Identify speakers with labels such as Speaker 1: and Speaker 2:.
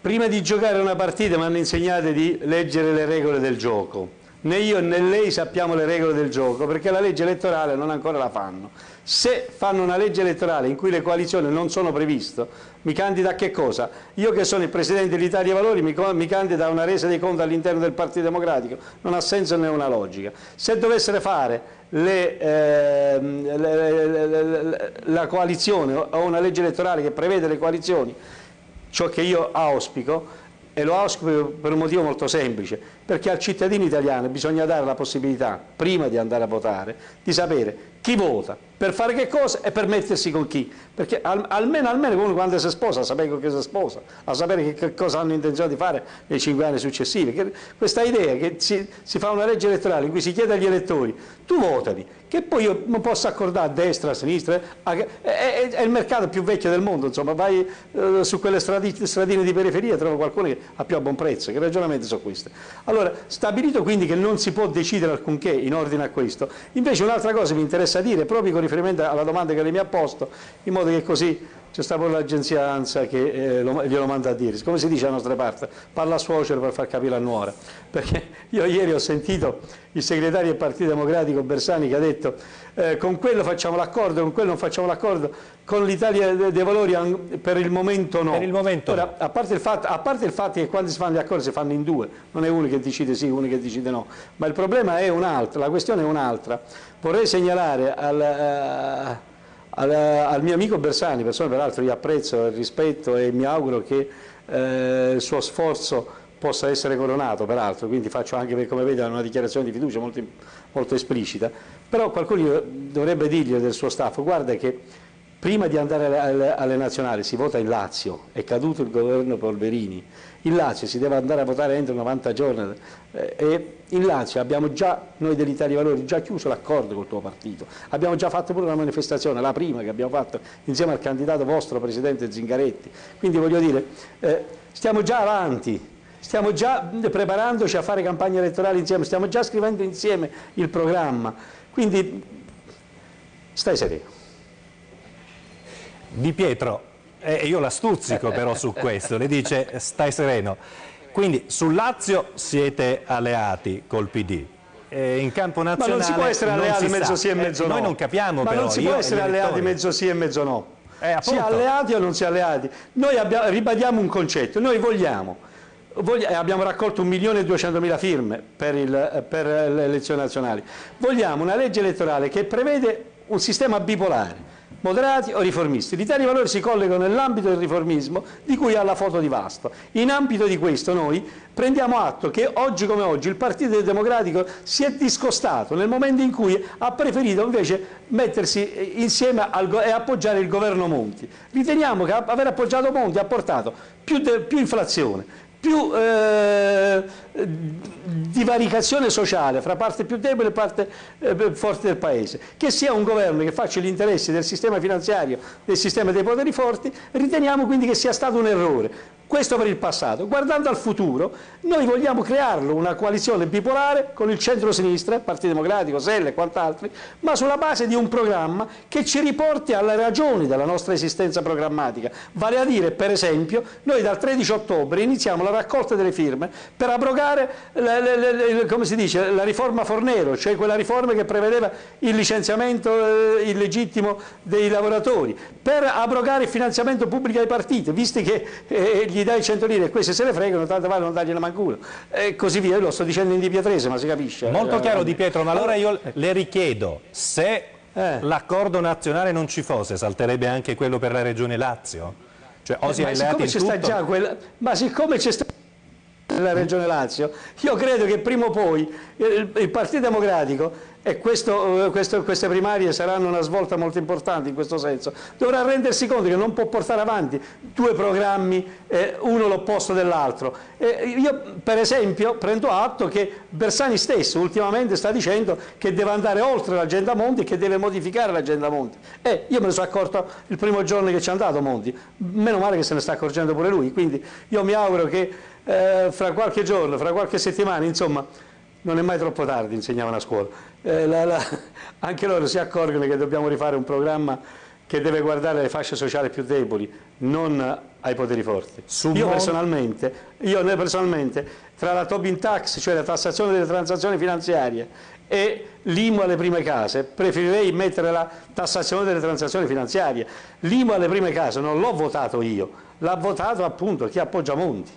Speaker 1: Prima di giocare una partita mi hanno insegnato di leggere le regole del gioco. Né io né lei sappiamo le regole del gioco, perché la legge elettorale non ancora la fanno. Se fanno una legge elettorale in cui le coalizioni non sono previste, mi candida a che cosa? Io che sono il Presidente dell'Italia Valori mi candida a una resa dei conti all'interno del Partito Democratico, non ha senso né una logica. Se dovessero fare la coalizione o una legge elettorale che prevede le coalizioni, ciò che io auspico, e lo auspico per un motivo molto semplice, perché al cittadino italiano bisogna dare la possibilità, prima di andare a votare, di sapere chi vota, per fare che cosa e per mettersi con chi, perché almeno uno quando si sposa a sapere con chi si sposa, a sapere che cosa hanno intenzione di fare nei 5 anni successivi. Questa idea che si fa una legge elettorale in cui si chiede agli elettori, tu votali, che poi io mi posso accordare a destra, a sinistra, è il mercato più vecchio del mondo, insomma, vai su quelle stradine di periferia, trovo qualcuno che ha più a buon prezzo, che ragionamenti sono questi. Allora, stabilito quindi che non si può decidere alcunché in ordine a questo, invece un'altra cosa mi interessa dire, proprio con riferimento alla domanda che lei mi ha posto, in modo che così c'è sta pure l'agenzia ANSA che glielo manda a dire, come si dice alla nostra parte, parla a suocero per far capire a nuora, perché io ieri ho sentito il segretario del Partito Democratico Bersani che ha detto con quello facciamo l'accordo, con quello non facciamo l'accordo, con l'Italia dei Valori per il momento no.
Speaker 2: Per il momento
Speaker 1: Ora,
Speaker 2: no.
Speaker 1: a parte il fatto che quando si fanno gli accordi si fanno in due, non è uno che decide sì, uno che decide no, ma il problema è un altro, la questione è un'altra. Vorrei segnalare al mio amico Bersani, persona peraltro io apprezzo e rispetto e mi auguro che il suo sforzo possa essere coronato, peraltro, quindi faccio anche, come vede, una dichiarazione di fiducia molto, molto esplicita, però qualcuno dovrebbe dirgli del suo staff, guarda che prima di andare alle nazionali si vota in Lazio, è caduto il governo Polverini, in Lazio si deve andare a votare entro 90 giorni e in Lazio abbiamo già, noi dell'Italia dei Valori, già chiuso l'accordo col tuo partito, abbiamo già fatto pure una manifestazione, la prima che abbiamo fatto insieme al candidato vostro Presidente Zingaretti, quindi voglio dire, stiamo già avanti, stiamo già preparandoci a fare campagna elettorale insieme, stiamo già scrivendo insieme il programma, quindi stai sereno.
Speaker 2: Di Pietro, io la stuzzico però su questo, le dice stai sereno, quindi sul Lazio siete alleati col PD, in campo nazionale
Speaker 1: ma non si può essere alleati mezzo sì e mezzo no,
Speaker 2: noi non capiamo
Speaker 1: ma
Speaker 2: però,
Speaker 1: non si può essere alleati mezzo sì e mezzo no, si è alleati o non si è alleati, noi ribadiamo un concetto, noi abbiamo raccolto 1.200.000 firme per le elezioni nazionali, vogliamo una legge elettorale che prevede un sistema bipolare, moderati o riformisti. L'Italia dei Valori si collega nell'ambito del riformismo di cui ha la foto di Vasto. In ambito di questo noi prendiamo atto che oggi come oggi il Partito Democratico si è discostato nel momento in cui ha preferito invece mettersi insieme e appoggiare il governo Monti. Riteniamo che aver appoggiato Monti ha portato più inflazione, più divaricazione sociale fra parte più debole e parte forte del Paese, che sia un governo che faccia gli interessi del sistema finanziario, del sistema dei poteri forti, riteniamo quindi che sia stato un errore. Questo per il passato. Guardando al futuro, noi vogliamo crearlo una coalizione bipolare con il centro-sinistra, il Partito Democratico, SEL e quant'altri, ma sulla base di un programma che ci riporti alle ragioni della nostra esistenza programmatica. Vale a dire, per esempio, noi dal 13 ottobre iniziamo la raccolta delle firme per abrogare come si dice, la riforma Fornero, cioè quella riforma che prevedeva il licenziamento illegittimo dei lavoratori, per abrogare il finanziamento pubblico ai partiti, visti che gli dai 100 lire e questi se ne fregano, tanto vale non dargliela mancuno, e così via. Io lo sto dicendo in Di Pietrese, ma si capisce.
Speaker 2: Molto chiaro Di Pietro, ma allora io le richiedo, se l'accordo nazionale non ci fosse, salterebbe anche quello per la Regione Lazio? Cioè, o si è alleati in tutto?
Speaker 1: Ma siccome c'è sta nella Regione Lazio, io credo che prima o poi il Partito Democratico, e queste primarie saranno una svolta molto importante in questo senso, dovrà rendersi conto che non può portare avanti due programmi, uno l'opposto dell'altro. Io per esempio prendo atto che Bersani stesso ultimamente sta dicendo che deve andare oltre l'agenda Monti e che deve modificare l'agenda Monti. Io me ne sono accorto il primo giorno che ci è andato Monti, meno male che se ne sta accorgendo pure lui, quindi io mi auguro che fra qualche giorno, fra qualche settimana, insomma, non è mai troppo tardi, insegnavano a scuola, anche loro si accorgono che dobbiamo rifare un programma che deve guardare le fasce sociali più deboli, non ai poteri forti. Io personalmente, tra la Tobin tax, cioè la tassazione delle transazioni finanziarie, e l'IMU alle prime case, preferirei mettere la tassazione delle transazioni finanziarie. L'IMU alle prime case non l'ho votato io, l'ha votato appunto chi appoggia Monti.